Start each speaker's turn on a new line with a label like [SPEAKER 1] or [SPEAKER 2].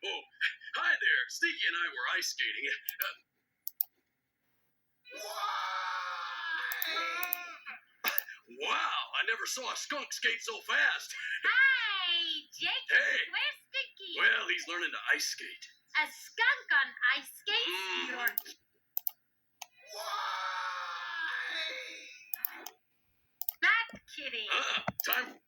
[SPEAKER 1] Oh, hi there. Stinky and I were ice skating. Wow, I never saw a skunk skate so fast.
[SPEAKER 2] Hi, Jake.
[SPEAKER 1] Hey.
[SPEAKER 2] Where's Stinky?
[SPEAKER 1] Well, he's learning to ice skate.
[SPEAKER 2] A skunk on ice skates? You're... That kitty.
[SPEAKER 1] Time.